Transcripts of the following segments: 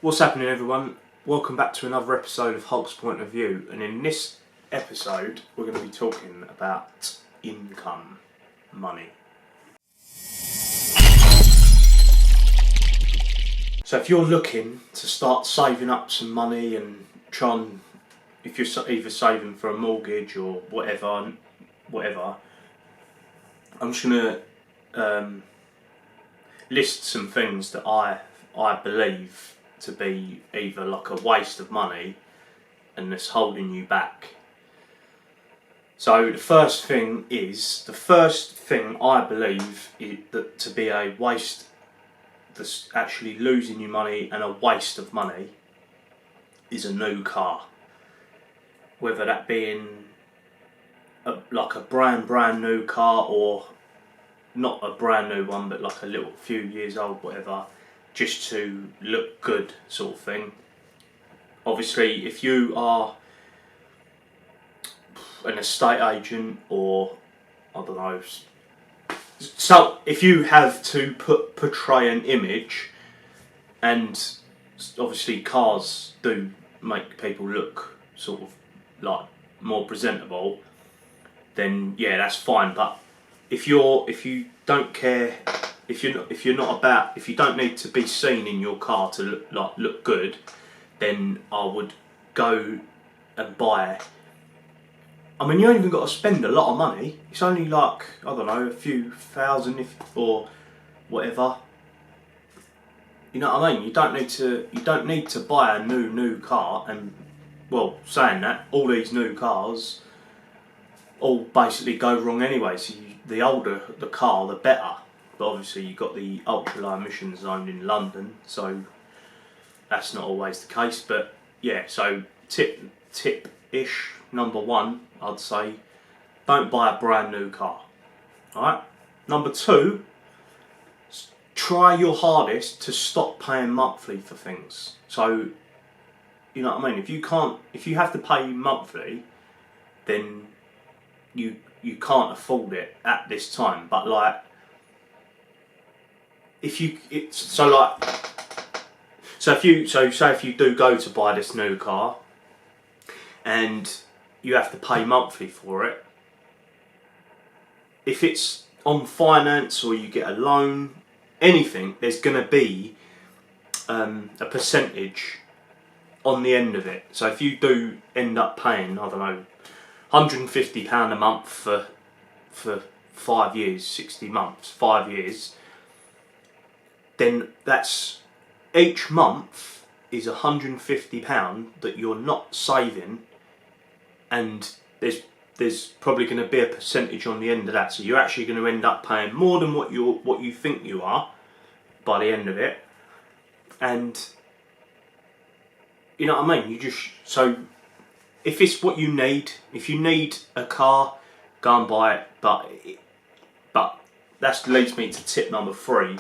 What's happening, everyone? Welcome back to another episode of HULKS Point of View, and in this episode we're going to be talking about income, money. So if you're looking to start saving up some money and if you're either saving for a mortgage or whatever, I'm just going to list some things that I believe to be either like a waste of money and that's holding you back. So the first thing I believe that to be a waste, that's actually losing you money and a waste of money, is a new car. Whether that being like a brand new car, or not a brand new one but like a little few years old, whatever, just to look good sort of thing. Obviously if you are an estate agent, or I don't know, so if you have to portray an image, and obviously cars do make people look sort of like more presentable, then yeah, that's fine. But if you don't care, if you don't need to be seen in your car to look good, then I would go and buy. I mean, you ain't even got to spend a lot of money. It's only like, I don't know, a few thousand or whatever. You know what I mean? You don't need to buy a new car. And well, saying that, all these new cars all basically go wrong anyway. So the older the car, the better. But obviously you've got the ultra low emission zone in London, so that's not always the case. But yeah, so tip-ish, number one, I'd say, don't buy a brand new car. Alright? Number two, try your hardest to stop paying monthly for things. So, you know what I mean? If you have to pay monthly, then you can't afford it at this time. But like, say if you do go to buy this new car and you have to pay monthly for it, if it's on finance or you get a loan, anything, there's going to be a percentage on the end of it. So if you do end up paying, I don't know, £150 a month for 5 years, 60 months, 5 years, then that's, each month is £150 that you're not saving, and there's probably going to be a percentage on the end of that. So you're actually going to end up paying more than what you think you are by the end of it. And you know what I mean? So if it's what you need, if you need a car, go and buy it. But that leads me to tip number 3,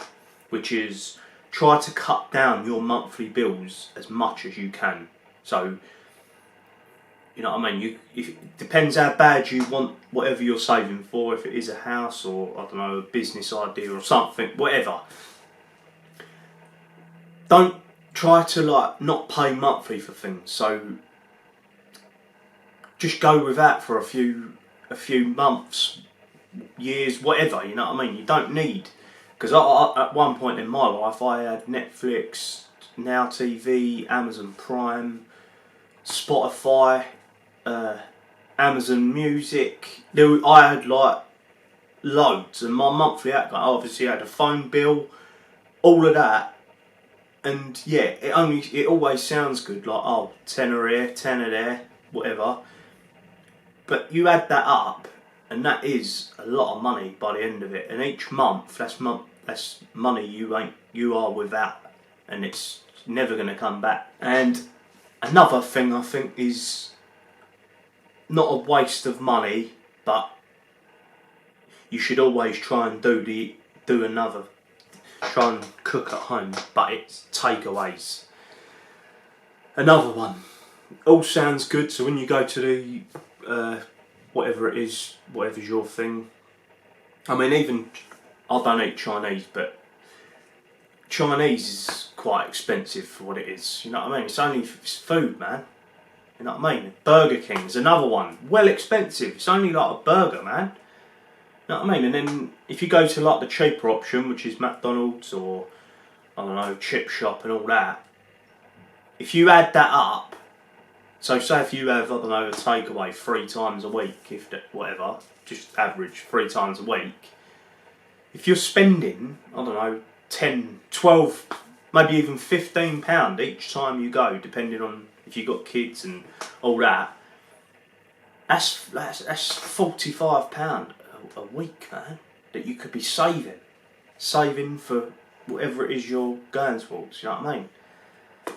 which is try to cut down your monthly bills as much as you can. So, you know what I mean? It depends how bad you want whatever you're saving for. If it is a house, or I don't know, a business idea or something, whatever. Don't try to like not pay monthly for things. So just go with that for a few months, years, whatever. You know what I mean? You don't need. Because at one point in my life, I had Netflix, Now TV, Amazon Prime, Spotify, Amazon Music. I had like loads, and my monthly outgo, I obviously had a phone bill, all of that. And yeah, it always sounds good, like, oh, tenner here, tenner there, whatever. But you add that up, and that is a lot of money by the end of it. And each month, that's money you are without, and it's never going to come back. And another thing I think is not a waste of money, but you should always try and try and cook at home, but it's takeaways. Another one, all sounds good. So when you go to the whatever's your thing. I mean, even I don't eat Chinese, but Chinese is quite expensive for what it is. You know what I mean? It's food, man. You know what I mean? Burger King's another one. Well expensive. It's only like a burger, man. You know what I mean? And then if you go to like the cheaper option, which is McDonald's or I don't know, chip shop and all that, if you add that up, so say if you have, I don't know, a takeaway 3 times a week, if that, whatever, just average 3 times a week, if you're spending, I don't know, 10, 12, maybe even £15 each time you go, depending on if you've got kids and all that, that's £45 a week, man, that you could be saving for whatever it is you're going towards. You know what I mean?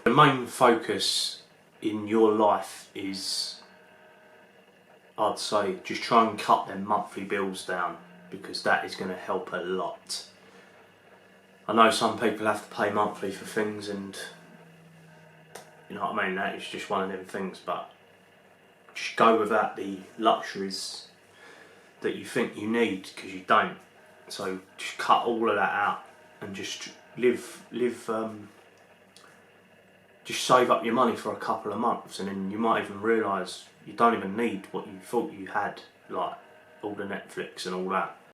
The main focus in your life is, I'd say, just try and cut them monthly bills down, because that is going to help a lot. I know some people have to pay monthly for things, and you know what I mean, that is just one of them things, but just go without the luxuries that you think you need, because you don't. So just cut all of that out and just live just save up your money for a couple of months, and then you might even realise you don't even need what you thought you had, like all the Netflix and all that.